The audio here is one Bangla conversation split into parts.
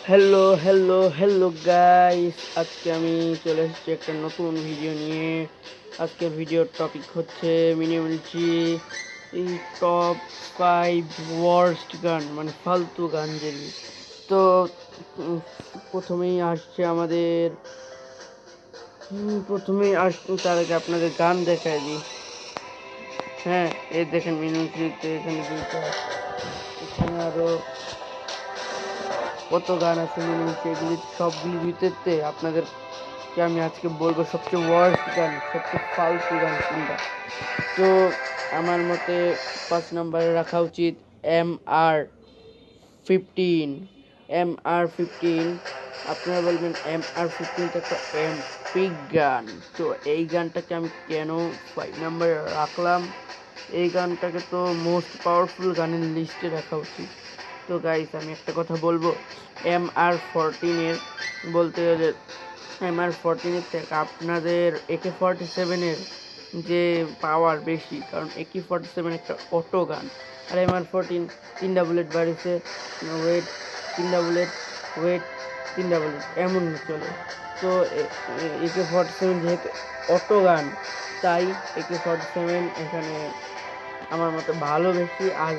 হ্যালো হ্যালো হ্যালো গাইস, আজকে আমি চলে এসেছি একটা নতুন ভিডিও নিয়ে। আজকের ভিডিওর টপিক হচ্ছে মিনিমালিটি এই টপ 5 ওয়ার্স্ট গান, মানে ফালতু গান যেগুলি। তো প্রথমেই আসছে আমাদের তার আগে আপনাদের গান দেখায় দিই। হ্যাঁ, এই দেখেন মিনিমালিটিতে এখানে দুইটা, এখানে আরো কত গান আছে মিনিমাম, এগুলি সবগুলির ভিতরে আপনাদেরকে আমি আজকে বলবো সবচেয়ে ওয়ার্স্ট গান, সবচেয়ে ফালতু গান কোনটা। তো আমার মতে 5 নম্বরে রাখা উচিত MR15। MR15, আপনারা বলবেন MR15 তো একটা এমপিক গান, তো এই গানটাকে আমি কেন 5 নম্বরে রাখলাম? এই গানটাকে তো মোস্ট পাওয়ারফুল গানের লিস্টে রাখা উচিত। তো গাইস, আমি একটা কথা বলবো, MR14-এর বলতে গেলে MR14-এর থেকে আপনাদের AK47-এর যে পাওয়ার বেশি, কারণ AK47 একটা অটো গান, আর MR14 3টা বুলেট বাড়িছে, ওয়েট 3টা বুলেট, ওয়েট 3টা বুলেট এমন চলে। তো AK47 যেহেতু অটো গান, তাই AK47 এখানে আমার মতে ভালো বেশি। আর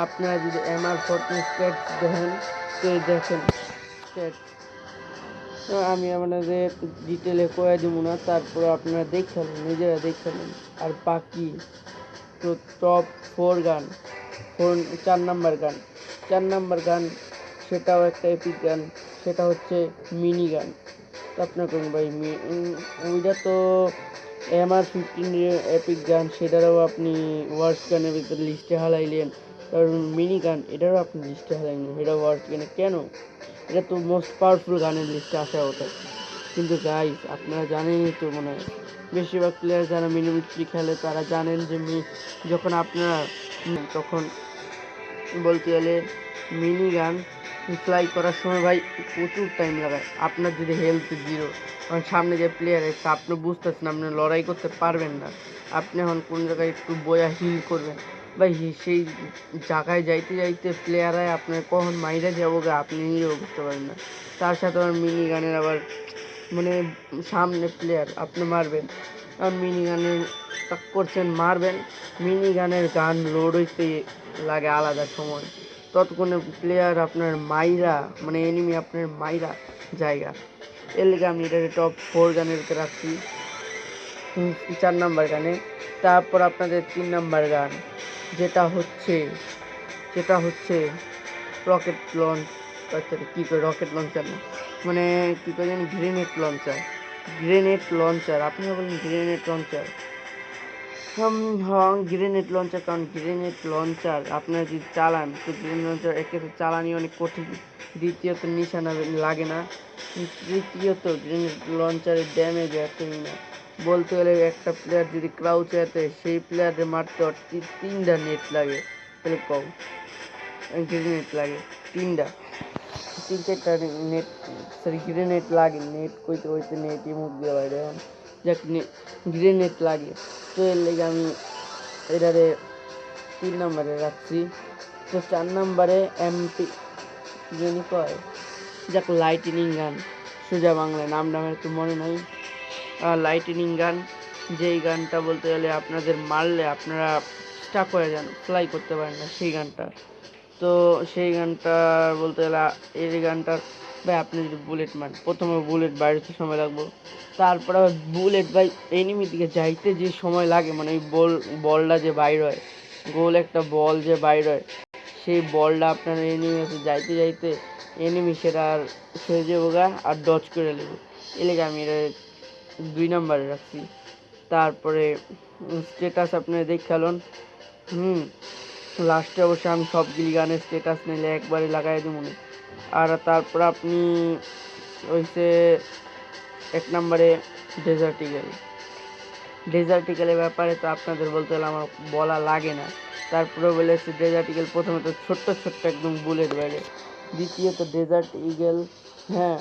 আপনারা যদি MR14 স্ট্যাটস দেখেন, তো দেখেন স্ট্যাটস, আমি আপনাদের ডিটেলে কয়ে দেবো না, তারপরে আপনারা দেখে নেন, নিজেরা দেখে নেন। আর বাকি তো টপ 4 গান, 4 নাম্বার গান, 4 নাম্বার গান সেটাও একটা এপিক গান, সেটা হচ্ছে মিনি গান। তো আপনার কোন ভাই ওইটা তো MR15 এপিক গান, সেটারও আপনি ওয়ার্স্ট গানের ভিতরে লিস্টে হালাইলেন, কারণ মিনি গান এটারও আপনি লিস্টে হালাইলেন, এটা ওয়ার্স্ট গানে কেন? এটা তো মোস্ট পাওয়ারফুল গানের লিস্টে আসা ওঠে। কিন্তু গাইস, আপনারা জানেনই তো মনে হয়, বেশিরভাগ প্লেয়ার যারা মিনিমিট্রি খেলে তারা জানেন যে যখন আপনারা তখন বলতে গেলে মিনি গান ফ্লাই করার সময় ভাই প্রচুর টাইম লাগায়। আপনার যদি হেলথ 0, কারণ সামনে যে প্লেয়ার আছে আপনি বুঝতেছেন আপনি লড়াই করতে পারবেন না, আপনি এখন কোন জায়গায় একটু বয়া হিল করবেন ভাই, সেই জায়গায় যাইতে যাইতে প্লেয়ারাই আপনার কখন মাইরা যাবো গা আপনি নিজেও বুঝতে পারেন না। তার সাথে আবার মিনি গানের আবার মানে সামনে প্লেয়ার আপনি মারবেন, আর মিনি গানের করছেন মারবেন, মিনি গানের গান লোড হইতে লাগে আলাদা সময়, ততক্ষণে প্লেয়ার আপনার মাইরা, মানে এনিমি আপনার মাইরা জায়গা। এর লেগে আমি এটা টপ 4 গানের ভিতরে রাখছি 4 নাম্বার গানে। তারপর আপনাদের 3 নাম্বার গান, যেটা হচ্ছে রকেট লঞ্চ, কী করে রকেট লঞ্চার না, মানে কী করে জানি গ্রেনেড লঞ্চার আপনারা বলেন গ্রেনেড লঞ্চার। হ্যাঁ, গ্রেনেড লঞ্চার, কারণ গ্রেনেড লঞ্চার আপনারা যদি চালান তো গ্রেনেড লঞ্চার একে তো চালানি অনেক কঠিন, দ্বিতীয়ত নিশানা লাগে না, তৃতীয়ত গ্রেনেড লঞ্চারের ড্যামেজ এতই না। বলতে গেলে একটা প্লেয়ার যদি ক্রাউচে আছে, সেই প্লেয়ারের মারতে 3টা নেট লাগে, তাহলে কম গ্রেনেড লাগে 3টা, 3-4টা নেট, সরি গ্রেনেড লাগে, নেট কইতে কইতে নেটই মুখ দিয়ে বাইরে এখন, যাক গ্রেনেড লাগে। তো এর লেগে আমি এটারে 3 নাম্বারে রাখছি। তো 4 নাম্বারে এমপি জানি কয়, যাক লাইটনিং গান, সোজা বাংলায় নামটা আমার একটু মনে নাই। লাইটনিং গান, যেই গানটা বলতে গেলে আপনাদের মারলে আপনারা স্টাক হয়ে যান, ফ্লাই করতে পারেন না, সেই গানটা। তো সেই গানটা বলতে গেলে এই গানটার ভাই আপনি যদি বুলেট মারেন, প্রথমে বুলেট বাইরেতে সময় লাগবে, তারপরে বুলেট ভাই এনিমি দিকে যাইতে যে সময় লাগে, মানে ওই বলটা যে বাইর হয়, গোল একটা বল যে বাইর হয়, সেই বলটা আপনার এনিমি আছে যাইতে যাইতে এনিমি সেটা আর সরে যাবো গা আর ডচ করে নেবো। এ লেগে আমি এটা 2 নাম্বারে রাখছি। তারপরে স্ট্যাটাস আপনি দেখালেন, লাস্টে অবশ্যই আমি সবগুলি গানের স্ট্যাটাস নিলে একবারে লাগাই দেবো না। আর তারপর আপনি হইছে 1 নাম্বারে ডেজার্টিক্যালের ব্যাপারে তো আপনাদের বলতে গেলে আমার বলা লাগে না। তারপরে বলেছে ডেজার্টিক্যাল প্রথমে তো ছোট্ট একদম বুলেট ব্যাগে, দ্বিতীয়ত ডেজার্ট ইগেল, হ্যাঁ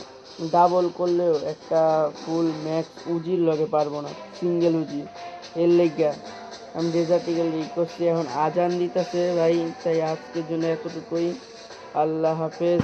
ডাবল করলেও একটা ফুল ম্যাক্স উজির লগে পারবো না, সিঙ্গেল উজি। এর লেগা আমি ডেজার্ট ইগেল করছি। এখন আজান দিতেছে ভাই, তাই আজকের জন্য এতটুকুই। আল্লাহ হাফেজ।